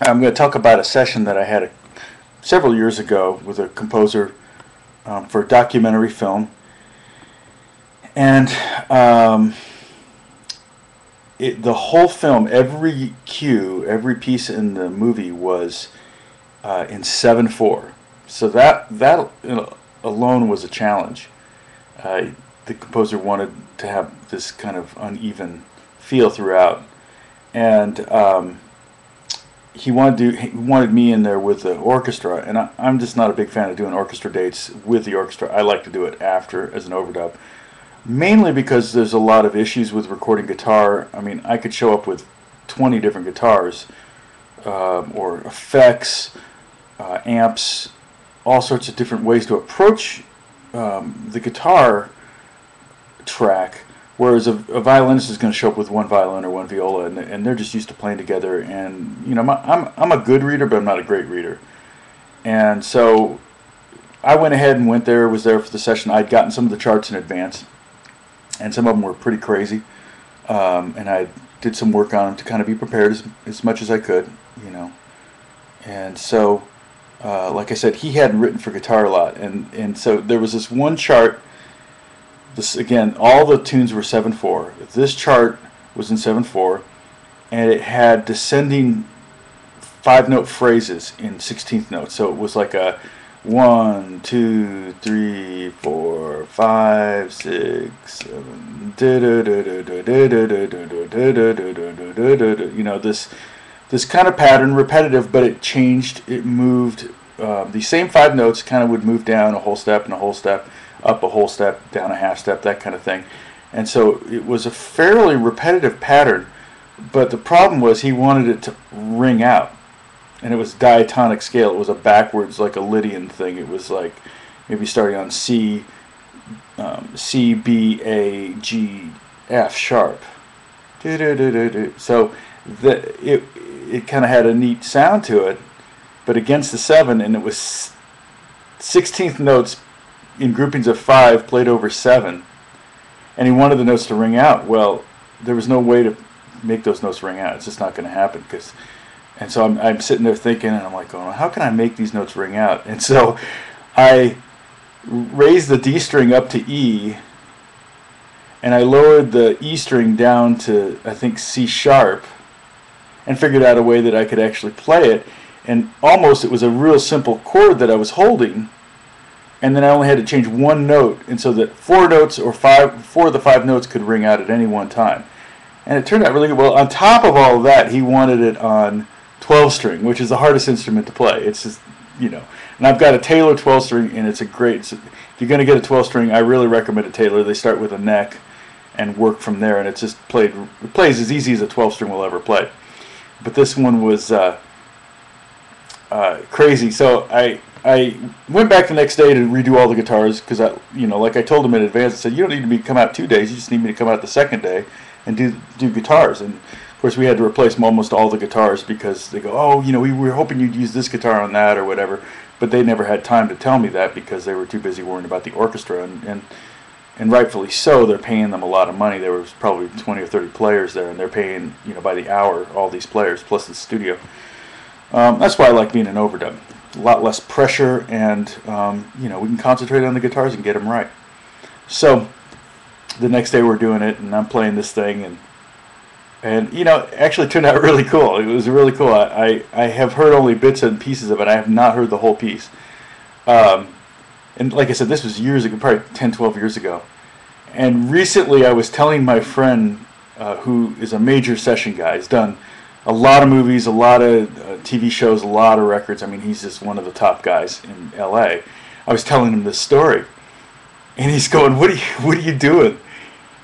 I'm going to talk about a session that I had several years ago with a composer for a documentary film. And the whole film, every cue, every piece in the movie was in 7/4. So that alone was a challenge. The composer wanted to have this kind of uneven feel throughout, and he wanted me in there with the orchestra, and I'm just not a big fan of doing orchestra dates with the orchestra. I like to do it after as an overdub, mainly because there's a lot of issues with recording guitar. I mean, I could show up with 20 different guitars, or effects, amps, all sorts of different ways to approach the guitar track, whereas a violinist is going to show up with one violin or one viola, and they're just used to playing together. And I'm a good reader, but I'm not a great reader. And so I went ahead and was there for the session. I'd gotten some of the charts in advance, and some of them were pretty crazy. And I did some work on them to kind of be prepared as much as I could, And so, like I said, he hadn't written for guitar a lot, and so there was this one chart. This again, all the tunes were 7/4. This chart was in 7/4, and it had descending 5-note phrases in 16th notes. So it was like a 1, 2, 3, 4, 5, 6, 7. This kind of pattern, repetitive, but it changed. It moved. The same 5 notes kind of would move down a whole step and a whole step, up a whole step, down a half step, that kind of thing. And so it was a fairly repetitive pattern, but the problem was he wanted it to ring out. And it was diatonic scale. It was a backwards, like a Lydian thing. It was like maybe starting on C, C, B, A, G, F sharp. So it kind of had a neat sound to it, but against the 7, and it was 16th notes in groupings of 5 played over 7, and he wanted the notes to ring out. Well, there was no way to make those notes ring out. It's just not going to happen. And so I'm sitting there thinking, and I'm like, going, how can I make these notes ring out? And so I raised the D string up to E, and I lowered the E string down to, I think, C sharp, and figured out a way that I could actually play it. And almost it was a real simple chord that I was holding, and then I only had to change one note, and so that 4 notes or 4 of the 5 notes could ring out at any one time. And it turned out really good. Well, on top of all of that, he wanted it on 12 string, which is the hardest instrument to play. It's just, and I've got a Taylor 12 string, and it's if you're going to get a 12 string, I really recommend a Taylor. They start with a neck and work from there, and it plays as easy as a 12 string will ever play. But this one was crazy. So I went back the next day to redo all the guitars, because like I told him in advance, I said, you don't need me to come out 2 days, you just need me to come out the second day and do guitars. And of course we had to replace almost all the guitars, because they go, we were hoping you'd use this guitar on that or whatever, but they never had time to tell me that because they were too busy worrying about the orchestra, and rightfully so. They're paying them a lot of money. There was probably 20 or 30 players there, and they're paying by the hour all these players plus the studio. That's why I like being an overdub. A lot less pressure, and we can concentrate on the guitars and get them right. So the next day we're doing it, and I'm playing this thing, and actually turned out really cool. It was really cool. I have heard only bits and pieces of it. I have not heard the whole piece. And like I said, this was years ago, probably 10, 12 years ago. And recently I was telling my friend, who is a major session guy, he's done a lot of movies, a lot of TV shows, a lot of records. I mean, he's just one of the top guys in LA. I was telling him this story, and he's going, what are you doing?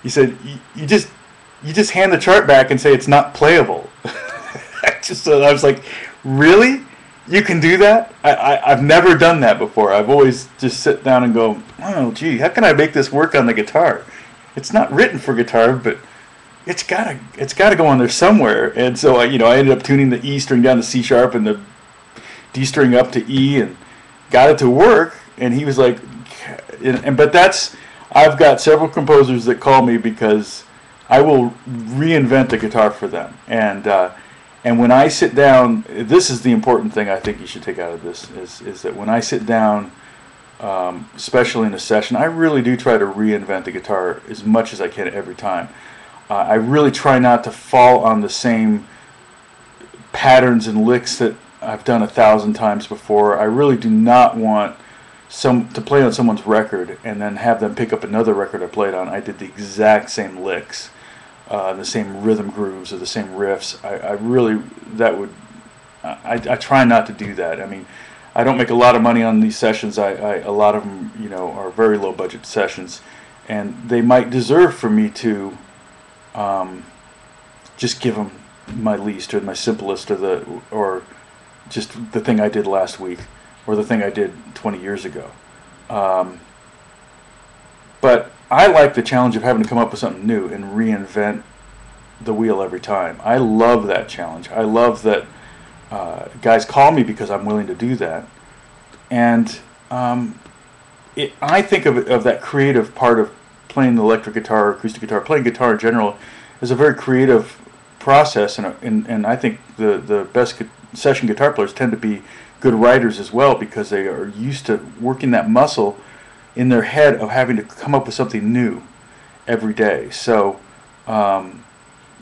He said, you just hand the chart back and say it's not playable. I was like, really? You can do that? I've never done that before. I've always just sit down and go, oh, gee, how can I make this work on the guitar? It's not written for guitar, but it's gotta go on there somewhere. And so I ended up tuning the E string down to C sharp and the D string up to E, and got it to work. And he was like, I've got several composers that call me because I will reinvent a guitar for them, and And when I sit down, this is the important thing I think you should take out of this, is that when I sit down, especially in a session, I really do try to reinvent the guitar as much as I can every time. I really try not to fall on the same patterns and licks that I've done 1,000 times before. I really do not want to play on someone's record and then have them pick up another record I played on. I did the exact same licks, the same rhythm grooves or the same riffs. I really, I try not to do that. I mean, I don't make a lot of money on these sessions. A lot of them, are very low budget sessions, and they might deserve for me to just give them my least or my simplest or just the thing I did last week or the thing I did 20 years ago. But I like the challenge of having to come up with something new and reinvent the wheel every time. I love that challenge. I love that guys call me because I'm willing to do that. And I think of that creative part of playing the electric guitar, acoustic guitar, playing guitar in general, as a very creative process. And I think the best session guitar players tend to be good writers as well, because they are used to working that muscle in their head of having to come up with something new every day. So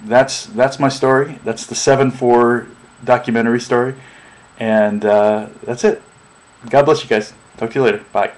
that's my story. That's the 7/4 documentary story, and that's it. God bless you guys. Talk to you later. Bye.